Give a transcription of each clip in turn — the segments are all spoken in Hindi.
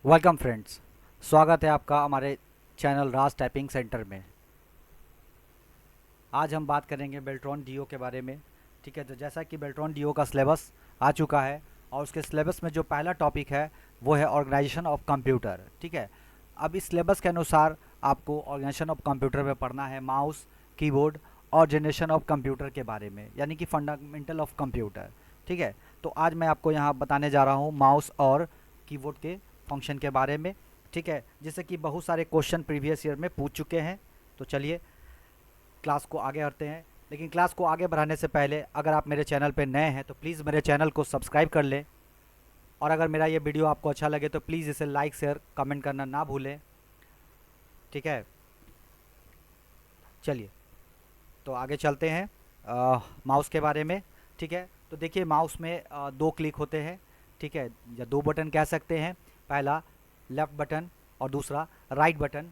Welcome friends. स्वागत है आपका हमारे चैनल राज टाइपिंग सेंटर में। आज हम बात करेंगे बेल्ट्रॉन डीओ के बारे में। ठीक है, तो जैसा कि बेल्ट्रॉन डीओ का सिलेबस आ चुका है और उसके सिलेबस में जो पहला टॉपिक है वो है ऑर्गेनाइजेशन ऑफ कंप्यूटर। ठीक है, अब इस सिलेबस के अनुसार आपको ऑर्गेनाइजेशन ऑफ कंप्यूटर में पढ़ना है माउस, कीबोर्ड और जनरेशन ऑफ कंप्यूटर के बारे में, यानी कि फंडामेंटल ऑफ कंप्यूटर। ठीक है, तो आज मैं आपको यहाँ बताने जा रहा हूँ माउस और कीबोर्ड के फंक्शन के बारे में। ठीक है, जैसे कि बहुत सारे क्वेश्चन प्रीवियस ईयर में पूछ चुके हैं। तो चलिए क्लास को आगे बढ़ते हैं। लेकिन क्लास को आगे बढ़ाने से पहले अगर आप मेरे चैनल पर नए हैं तो प्लीज़ मेरे चैनल को सब्सक्राइब कर लें, और अगर मेरा ये वीडियो आपको अच्छा लगे तो प्लीज़ इसे लाइक शेयर कमेंट करना ना भूलें। ठीक है, चलिए तो आगे चलते हैं माउस के बारे में। ठीक है, तो देखिए माउस में दो क्लिक होते हैं। ठीक है, या दो बटन कह सकते हैं, पहला लेफ़्ट बटन और दूसरा राइट बटन।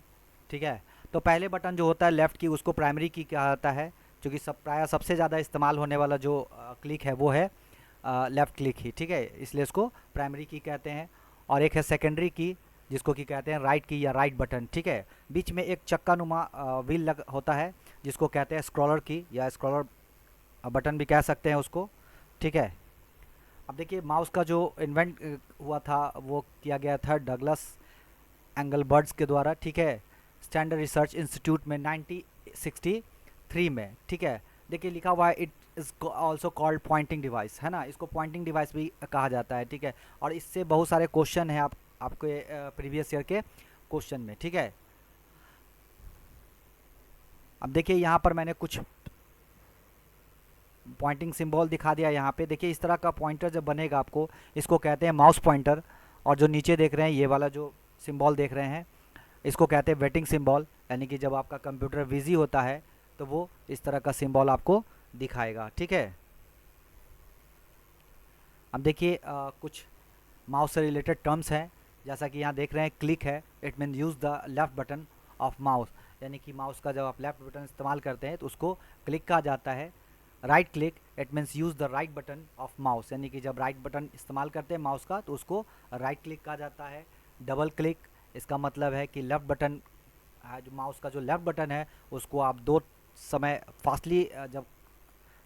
ठीक है, तो पहले बटन जो होता है लेफ़्ट की उसको प्राइमरी की कहा जाता है, क्योंकि प्रायः सबसे ज़्यादा इस्तेमाल होने वाला जो क्लिक है वो है लेफ़्ट क्लिक ही। ठीक है, इसलिए इसको प्राइमरी की कहते हैं। और एक है सेकेंडरी की, जिसको कि कहते हैं राइट की या राइट बटन। ठीक है, बीच में एक चक्का नुमा व्हील लग होता है जिसको कहते हैं स्क्रॉलर की या स्क्रॉलर बटन भी कह सकते हैं उसको। ठीक है, अब देखिए माउस का जो इन्वेंट हुआ था वो किया गया था डगलस एंगलबर्ट्स के द्वारा। ठीक है, स्टैंडर्ड रिसर्च इंस्टीट्यूट में 1963 में। ठीक है, देखिए लिखा हुआ है it is also called pointing device, है ना, इसको पॉइंटिंग डिवाइस भी कहा जाता है। ठीक है, और इससे बहुत सारे क्वेश्चन हैं आपके प्रीवियस ईयर के क्वेश्चन में। ठीक है, अब देखिए यहाँ पर मैंने कुछ पॉइंटिंग सिंबल दिखा दिया। यहाँ पे देखिए इस तरह का पॉइंटर जब बनेगा आपको, इसको कहते हैं माउस पॉइंटर। और जो नीचे देख रहे हैं ये वाला जो सिंबल देख रहे हैं इसको कहते हैं वेटिंग सिंबल, यानी कि जब आपका कंप्यूटर बिजी होता है तो वो इस तरह का सिंबल आपको दिखाएगा। ठीक है, अब देखिए कुछ माउस से रिलेटेड टर्म्स हैं। जैसा कि यहाँ देख रहे हैं क्लिक है, it mean use the left button of mouse, यानी कि माउस का जब आप लेफ़्ट बटन इस्तेमाल करते हैं तो उसको क्लिक कहा जाता है। Right click, it means use the right button of mouse, यानी कि जब राइट बटन इस्तेमाल करते हैं माउस का तो उसको राइट क्लिक कहा जाता है। डबल क्लिक, इसका मतलब है कि लेफ़्ट बटन जो माउस का जो लेफ़्ट बटन है उसको आप दो समय फास्टली जब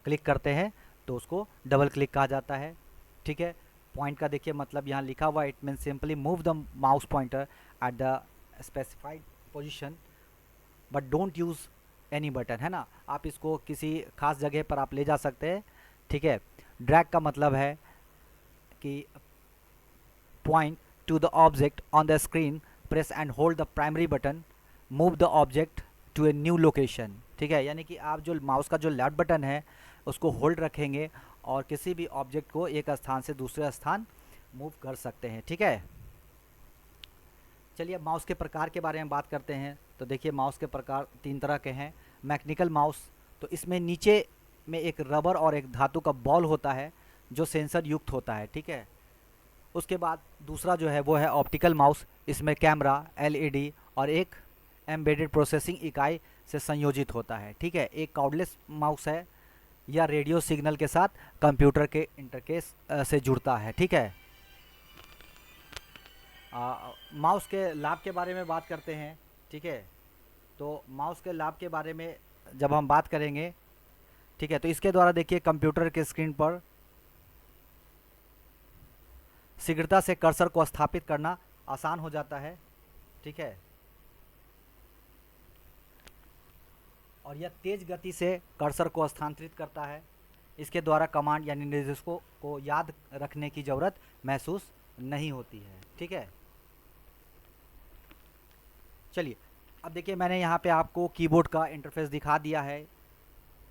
क्लिक करते हैं तो उसको डबल क्लिक कहा जाता है। ठीक है, पॉइंट का देखिए मतलब यहाँ लिखा हुआ it mean simply move the mouse pointer at the specified position but don't use any button, है ना, आप इसको किसी खास जगह पर आप ले जा सकते हैं। ठीक है, ड्रैग का मतलब है कि point to the object on the screen, press and hold the primary button, move the object to a new location. ठीक है, यानी कि आप जो माउस का जो लेफ्ट बटन है उसको होल्ड रखेंगे और किसी भी ऑब्जेक्ट को एक स्थान से दूसरे स्थान मूव कर सकते हैं। ठीक है, चलिए अब माउस के प्रकार के बारे में बात करते हैं। तो देखिए माउस के प्रकार तीन तरह के हैं। मैकेनिकल माउस, तो इसमें नीचे में एक रबर और एक धातु का बॉल होता है जो सेंसर युक्त होता है। ठीक है, उसके बाद दूसरा जो है वो है ऑप्टिकल माउस, इसमें कैमरा, एलईडी और एक एम्बेडेड प्रोसेसिंग इकाई से संयोजित होता है। ठीक है, एक कॉर्डलेस माउस है या रेडियो सिग्नल के साथ कंप्यूटर के इंटरफेस से जुड़ता है। ठीक है, माउस के लाभ के बारे में बात करते हैं। ठीक है, तो माउस के लाभ के बारे में जब हम बात करेंगे, ठीक है, तो इसके द्वारा देखिए कंप्यूटर के स्क्रीन पर शीघ्रता से कर्सर को स्थापित करना आसान हो जाता है। ठीक है, और यह तेज गति से कर्सर को स्थानांतरित करता है। इसके द्वारा कमांड यानी निर्देशों को याद रखने की ज़रूरत महसूस नहीं होती है। ठीक है, चलिए अब देखिए मैंने यहाँ पे आपको कीबोर्ड का इंटरफेस दिखा दिया है।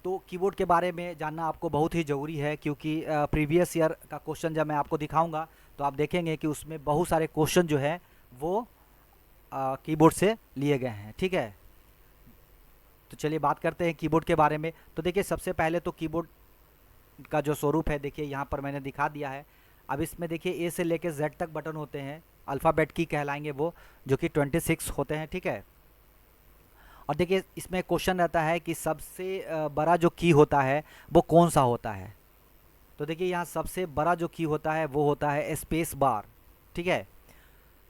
तो कीबोर्ड के बारे में जानना आपको बहुत ही ज़रूरी है, क्योंकि प्रीवियस ईयर का क्वेश्चन जब मैं आपको दिखाऊंगा तो आप देखेंगे कि उसमें बहुत सारे क्वेश्चन जो है वो कीबोर्ड से लिए गए हैं। ठीक है, तो चलिए बात करते हैं कीबोर्ड के बारे में। तो देखिए सबसे पहले तो कीबोर्ड का जो स्वरूप है देखिए यहाँ पर मैंने दिखा दिया है। अब इसमें देखिए ए से लेकर जेड तक बटन होते हैं, अल्फ़ाबेट की कहलाएंगे वो, जो कि 26 होते हैं। ठीक है, और देखिए इसमें क्वेश्चन रहता है कि सबसे बड़ा जो की होता है वो कौन सा होता है। तो देखिए यहाँ सबसे बड़ा जो की होता है वो होता है स्पेस बार। ठीक है,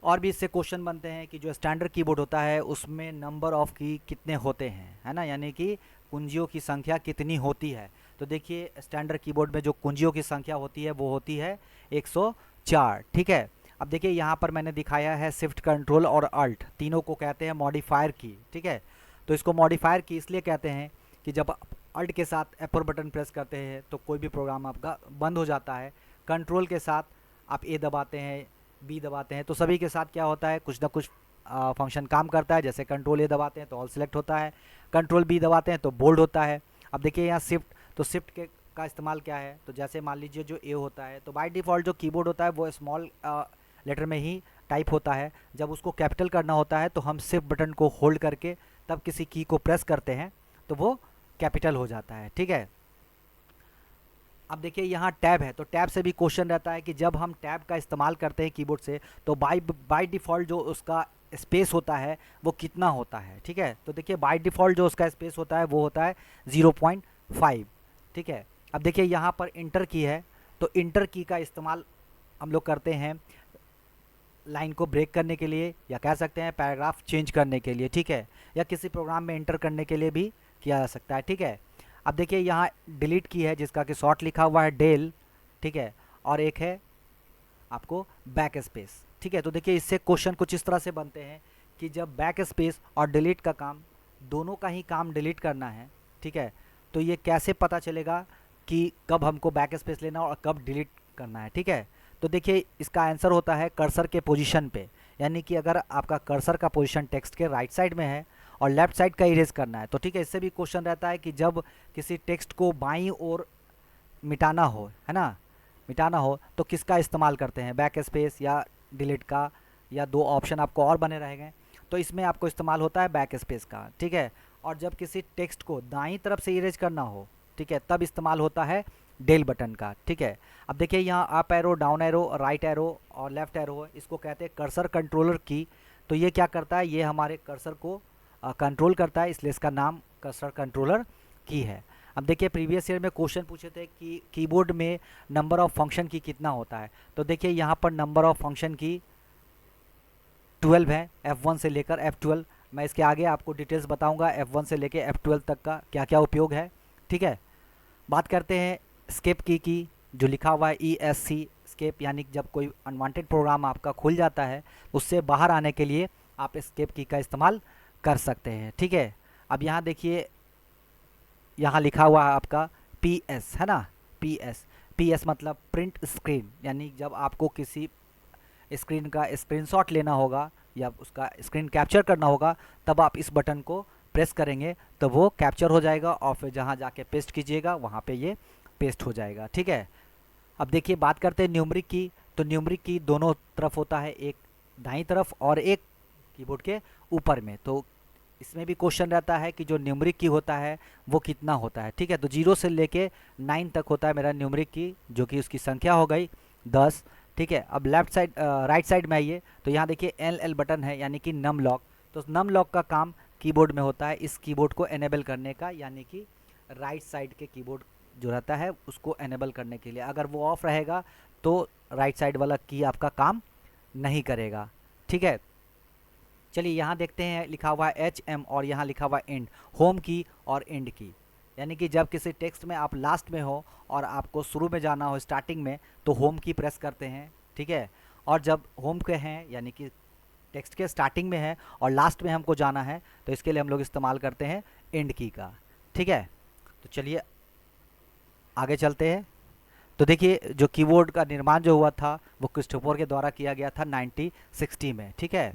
और भी इससे क्वेश्चन बनते हैं कि जो स्टैंडर्ड कीबोर्ड होता है उसमें नंबर ऑफ की कितने होते हैं, है ना, यानी कि कुंजियों की संख्या कितनी होती है। तो देखिए स्टैंडर्ड कीबोर्ड में जो कुंजियों की संख्या होती है वो होती है 104, ठीक है। अब देखिए यहाँ पर मैंने दिखाया है शिफ्ट कंट्रोल और अल्ट तीनों को कहते हैं मॉडिफायर की, ठीक है। तो इसको मॉडिफायर की इसलिए कहते हैं कि जब आप अल्ट के साथ F4 बटन प्रेस करते हैं तो कोई भी प्रोग्राम आपका बंद हो जाता है। कंट्रोल के साथ आप ए दबाते हैं, बी दबाते हैं, तो सभी के साथ क्या होता है, कुछ ना कुछ फंक्शन काम करता है। जैसे कंट्रोल ए दबाते हैं तो ऑल सिलेक्ट होता है, कंट्रोल बी दबाते हैं तो बोल्ड होता है। अब देखिए यहाँ शिफ्ट, तो शिफ्ट के का इस्तेमाल क्या है, तो जैसे मान लीजिए जो ए होता है तो बाय डिफ़ॉल्ट जो कीबोर्ड होता है वो स्मॉल लेटर में ही टाइप होता है। जब उसको कैपिटल करना होता है तो हम शिफ्ट बटन को होल्ड करके तब किसी की को प्रेस करते हैं तो वो कैपिटल हो जाता है, ठीक है। अब देखिए यहाँ टैब है, तो टैब से भी क्वेश्चन रहता है कि जब हम टैब का इस्तेमाल करते हैं कीबोर्ड से तो बाय डिफ़ॉल्ट जो उसका स्पेस होता है वो कितना होता है, ठीक है। तो देखिए बाय डिफ़ॉल्ट जो उसका स्पेस होता है वो होता है 0.5, ठीक है। अब देखिए यहाँ पर इंटर की है, तो इंटर की का इस्तेमाल हम लोग करते हैं लाइन को ब्रेक करने के लिए, या कह सकते हैं पैराग्राफ चेंज करने के लिए, ठीक है, या किसी प्रोग्राम में इंटर करने के लिए भी किया जा सकता है, ठीक है। अब देखिए यहाँ डिलीट की है जिसका कि शॉर्ट लिखा हुआ है डेल, ठीक है, और एक है आपको बैक स्पेस, ठीक है। तो देखिए इससे क्वेश्चन कुछ इस तरह से बनते हैं कि जब बैक स्पेस और डिलीट का काम, दोनों का ही काम डिलीट करना है, ठीक है, तो ये कैसे पता चलेगा कि कब हमको बैक स्पेस लेना और कब डिलीट करना है, ठीक है। तो देखिए इसका आंसर होता है कर्सर के पोजीशन पे, यानी कि अगर आपका कर्सर का पोजीशन टेक्स्ट के राइट साइड में है और लेफ्ट साइड का इरेज करना है, तो ठीक है, इससे भी क्वेश्चन रहता है कि जब किसी टेक्स्ट को बाईं ओर मिटाना हो, है ना, मिटाना हो तो किसका इस्तेमाल करते हैं, बैक स्पेस या डिलीट का, या दो ऑप्शन आपको और बने रहेंगे। तो इसमें आपको इस्तेमाल होता है बैक स्पेस का, ठीक है। और जब किसी टेक्स्ट को दाईं तरफ से इरेज करना हो, ठीक है, तब इस्तेमाल होता है डेल बटन का, ठीक है। अब देखिए यहाँ up arrow, down arrow, right arrow और लेफ्ट एरो, इसको कहते हैं कर्सर कंट्रोलर की। तो ये क्या करता है, ये हमारे कर्सर को कंट्रोल करता है, इसलिए इसका नाम कर्सर कंट्रोलर की है। अब देखिए प्रीवियस ईयर में क्वेश्चन पूछे थे कि कीबोर्ड में नंबर ऑफ फंक्शन की कितना होता है। तो देखिए यहाँ पर नंबर ऑफ फंक्शन की 12 है, F1 से लेकर F12। मैं इसके आगे आपको डिटेल्स बताऊंगा F1 से लेकर F12 तक का क्या क्या उपयोग है, ठीक है। बात करते हैं स्केप की जो लिखा हुआ है ESC स्केप, यानी जब कोई अनवांटेड प्रोग्राम आपका खुल जाता है उससे बाहर आने के लिए आप स्केप की का इस्तेमाल कर सकते हैं, ठीक है। अब यहाँ देखिए यहाँ लिखा हुआ है आपका PS, है ना, PS मतलब प्रिंट स्क्रीन, यानी जब आपको किसी स्क्रीन का स्क्रीनशॉट लेना होगा या उसका स्क्रीन कैप्चर करना होगा तब आप इस बटन को प्रेस करेंगे तो वो कैप्चर हो जाएगा और फिर जहाँ जाके पेस्ट कीजिएगा वहाँ पे ये पेस्ट हो जाएगा, ठीक है। अब देखिए बात करते हैं न्यूमरिक की, तो न्यूमरिक की दोनों तरफ होता है, एक दाईं तरफ और एक कीबोर्ड के ऊपर में। तो इसमें भी क्वेश्चन रहता है कि जो न्यूमरिक की होता है वो कितना होता है, ठीक है। तो 0 से लेके 9 तक होता है मेरा न्यूमरिक की, जो कि उसकी संख्या हो गई 10, ठीक है। अब लेफ्ट साइड राइट साइड में आइए, तो यहाँ देखिए LL बटन है, यानी कि नम लॉक। तो नम लॉक का काम कीबोर्ड में होता है इस कीबोर्ड को एनेबल करने का, यानी कि राइट साइड के कीबोर्ड जो रहता है उसको एनेबल करने के लिए। अगर वो ऑफ रहेगा तो राइट साइड वाला की आपका काम नहीं करेगा, ठीक है। चलिए यहाँ देखते हैं लिखा हुआ है HM और यहाँ लिखा हुआ है एंड, होम की और एंड की, यानी कि जब किसी टेक्स्ट में आप लास्ट में हो और आपको शुरू में जाना हो स्टार्टिंग में तो होम की प्रेस करते हैं, ठीक है। और जब होम के हैं यानी कि टेक्स्ट के स्टार्टिंग में है और लास्ट में हमको जाना है तो इसके लिए हम लोग इस्तेमाल करते हैं एंड की का, ठीक है। तो चलिए आगे चलते हैं। तो देखिए जो कीबोर्ड का निर्माण जो हुआ था वो क्रिस्टोफर के द्वारा किया गया था 1960 में, ठीक है।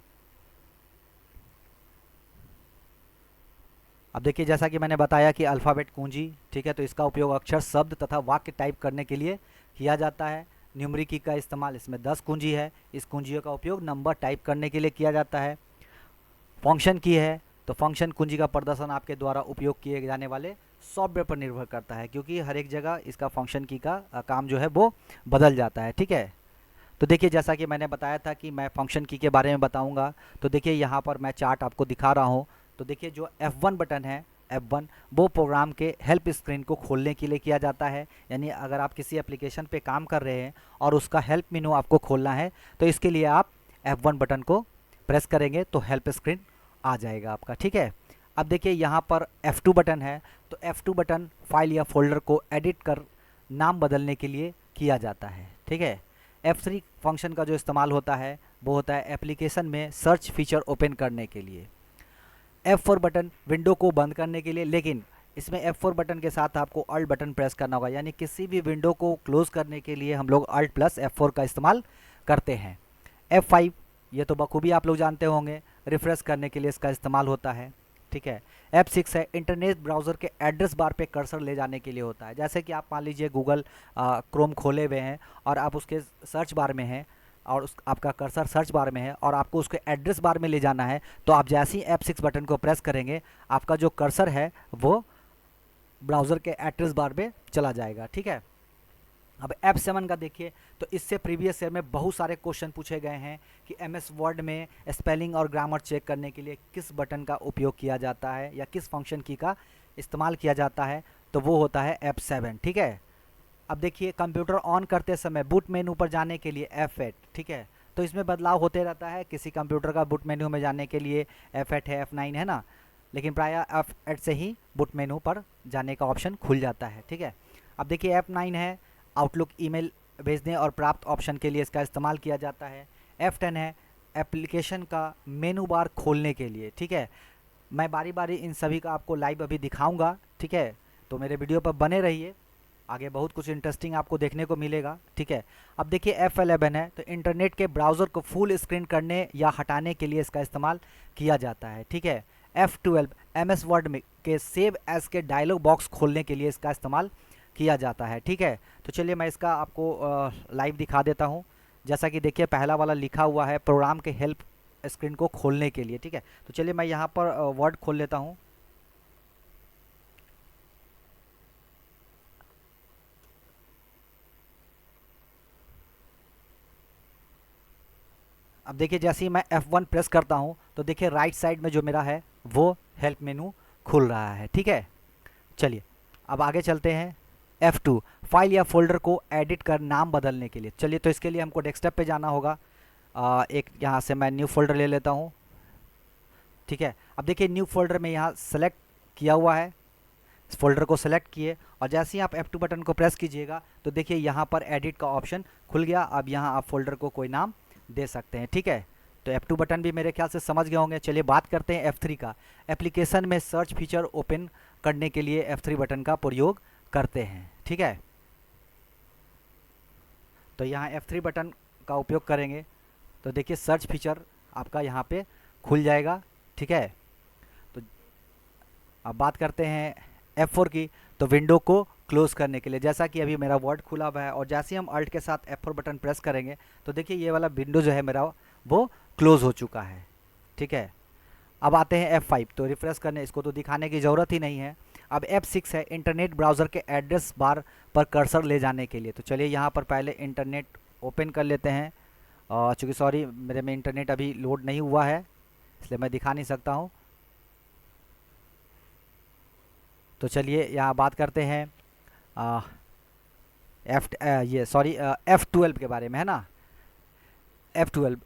अब देखिए जैसा कि मैंने बताया कि अल्फ़ाबेट कुंजी, ठीक है, तो इसका उपयोग अक्षर, शब्द तथा वाक्य टाइप करने के लिए किया जाता है। न्यूमरिक की का इस्तेमाल, इसमें 10 कुंजी है, इस कुंजियों का उपयोग नंबर टाइप करने के लिए किया जाता है। फंक्शन की है, तो फंक्शन कुंजी का प्रदर्शन आपके द्वारा उपयोग किए जाने वाले सॉफ्टवेयर पर निर्भर करता है, क्योंकि हर एक जगह इसका फंक्शन की का काम जो है वो बदल जाता है, ठीक है। तो देखिए जैसा कि मैंने बताया था कि मैं फंक्शन की के बारे में बताऊंगा, तो देखिए यहाँ पर मैं चार्ट आपको दिखा रहा हूँ। तो देखिए जो F1 बटन है, F1 वो प्रोग्राम के हेल्प स्क्रीन को खोलने के लिए किया जाता है, यानी अगर आप किसी एप्लीकेशन पे काम कर रहे हैं और उसका हेल्प मेनू आपको खोलना है तो इसके लिए आप F1 बटन को प्रेस करेंगे तो हेल्प स्क्रीन आ जाएगा आपका, ठीक है। अब देखिए यहाँ पर F2 बटन है, तो F2 बटन फाइल या फोल्डर को एडिट कर नाम बदलने के लिए किया जाता है, ठीक है। F3 फंक्शन का जो इस्तेमाल होता है वो होता है एप्लीकेशन में सर्च फीचर ओपन करने के लिए। F4 बटन विंडो को बंद करने के लिए, लेकिन इसमें F4 बटन के साथ आपको अल्ट बटन प्रेस करना होगा, यानी किसी भी विंडो को क्लोज करने के लिए हम लोग अल्ट प्लस F4 का इस्तेमाल करते हैं। F5 ये तो बखूबी आप लोग जानते होंगे, रिफ्रेश करने के लिए इसका इस्तेमाल होता है, ठीक है। F6 है इंटरनेट ब्राउज़र के एड्रेस बार पे कर्सर ले जाने के लिए होता है। जैसे कि आप मान लीजिए गूगल क्रोम खोले हुए हैं और आप उसके सर्च बार में हैं और आपका कर्सर सर्च बार में है और आपको उसके एड्रेस बार में ले जाना है, तो आप जैसे ही F6 बटन को प्रेस करेंगे आपका जो कर्सर है वो ब्राउज़र के एड्रेस बार में चला जाएगा, ठीक है। अब F7 का देखिए, तो इससे प्रीवियस ईयर में बहुत सारे क्वेश्चन पूछे गए हैं कि MS वर्ड में स्पेलिंग और ग्रामर चेक करने के लिए किस बटन का उपयोग किया जाता है या किस फंक्शन की का इस्तेमाल किया जाता है, तो वो होता है F7, ठीक है। अब देखिए कंप्यूटर ऑन करते समय बूट मेनू पर जाने के लिए F8, ठीक है। तो इसमें बदलाव होते रहता है, किसी कंप्यूटर का बूट मेनू में जाने के लिए F8 है, F9 है ना, लेकिन प्रायः F8 से ही बूट मेनू पर जाने का ऑप्शन खुल जाता है, ठीक है। अब देखिए F9 है आउटलुक ईमेल भेजने और प्राप्त ऑप्शन के लिए इसका इस्तेमाल किया जाता है। F10 है एप्लीकेशन का मेनू बार खोलने के लिए, ठीक है। मैं बारी बारी इन सभी का आपको लाइव अभी दिखाऊंगा, ठीक है। तो मेरे वीडियो पर बने रहिए, आगे बहुत कुछ इंटरेस्टिंग आपको देखने को मिलेगा, ठीक है। अब देखिए F11 है, तो इंटरनेट के ब्राउज़र को फुल स्क्रीन करने या हटाने के लिए इसका इस्तेमाल किया जाता है, ठीक है। F12 MS वर्ड में के सेव एज के डायलॉग बॉक्स खोलने के लिए इसका इस्तेमाल किया जाता है, ठीक है। तो चलिए मैं इसका आपको लाइव दिखा देता हूँ। जैसा कि देखिए पहला वाला लिखा हुआ है प्रोग्राम के हेल्प स्क्रीन को खोलने के लिए, ठीक है। तो चलिए मैं यहाँ पर वर्ड खोल लेता हूँ। अब देखिए जैसे ही मैं F1 प्रेस करता हूँ तो देखिए राइट साइड में जो मेरा है वो हेल्प मेनू खुल रहा है, ठीक है। चलिए अब आगे चलते हैं। F2 फाइल या फोल्डर को एडिट कर नाम बदलने के लिए, चलिए तो इसके लिए हमको डेस्कटॉप पे जाना होगा। एक यहाँ से मैं न्यू फोल्डर ले लेता हूँ, ठीक है। अब देखिए न्यू फोल्डर में यहाँ सेलेक्ट किया हुआ है, इस फोल्डर को सेलेक्ट किए और जैसे ही आप F2 बटन को प्रेस कीजिएगा तो देखिए यहाँ पर एडिट का ऑप्शन खुल गया। अब यहाँ आप फोल्डर को कोई नाम दे सकते हैं, ठीक है। तो F2 बटन भी मेरे ख्याल से समझ गए होंगे। चलिए बात करते हैं F3 का। एप्लीकेशन में सर्च फीचर ओपन करने के लिए F3 बटन का प्रयोग करते हैं, ठीक है। तो यहाँ F3 बटन का उपयोग करेंगे तो देखिए सर्च फीचर आपका यहाँ पे खुल जाएगा, ठीक है। तो अब बात करते हैं F4 की, तो विंडो को क्लोज करने के लिए, जैसा कि अभी मेरा वर्ड खुला हुआ है और जैसे ही हम अल्ट के साथ F4 बटन प्रेस करेंगे तो देखिए ये वाला विंडो जो है मेरा वो क्लोज हो चुका है, ठीक है। अब आते हैं F5, तो रिफ्रेश करने, इसको तो दिखाने की ज़रूरत ही नहीं है। अब F6 है इंटरनेट ब्राउज़र के एड्रेस बार पर कर्सर ले जाने के लिए। तो चलिए यहाँ पर पहले इंटरनेट ओपन कर लेते हैं, चूँकि सॉरी मेरे में इंटरनेट अभी लोड नहीं हुआ है इसलिए मैं दिखा नहीं सकता हूँ। तो चलिए यहाँ बात करते हैं F12 के बारे में, है ना। F12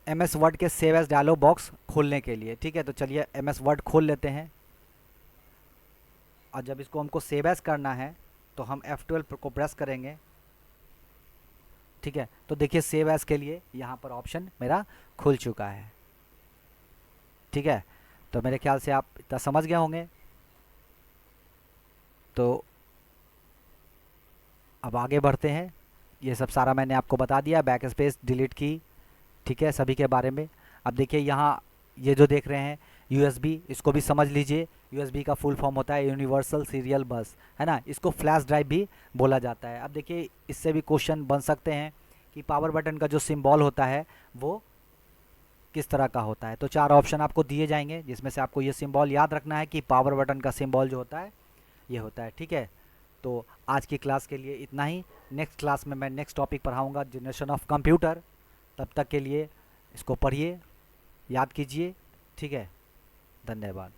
MS वर्ड के सेव एज डायलॉग बॉक्स खोलने के लिए, ठीक है। तो चलिए MS वर्ड खोल लेते हैं और जब इसको हमको सेव एज करना है तो हम F12 को प्रेस करेंगे, ठीक है। तो देखिए सेव एज के लिए यहाँ पर ऑप्शन मेरा खुल चुका है, ठीक है। तो मेरे ख्याल से आप इतना समझ गए होंगे। तो अब आगे बढ़ते हैं। ये सब सारा मैंने आपको बता दिया, बैक स्पेस डिलीट की, ठीक है, सभी के बारे में। अब देखिए यहाँ ये जो देख रहे हैं USB, इसको भी समझ लीजिए। USB का फुल फॉर्म होता है यूनिवर्सल सीरियल बस, है ना। इसको फ्लैश ड्राइव भी बोला जाता है। अब देखिए इससे भी क्वेश्चन बन सकते हैं कि पावर बटन का जो सिंबल होता है वो किस तरह का होता है। तो 4 ऑप्शन आपको दिए जाएंगे जिसमें से आपको ये सिंबल याद रखना है कि पावर बटन का सिंबल जो होता है ये होता है, ठीक है। तो आज की क्लास के लिए इतना ही। नेक्स्ट क्लास में मैं नेक्स्ट टॉपिक पढ़ाऊँगा, जनरेशन ऑफ कंप्यूटर। तब तक के लिए इसको पढ़िए, याद कीजिए, ठीक है। धन्यवाद।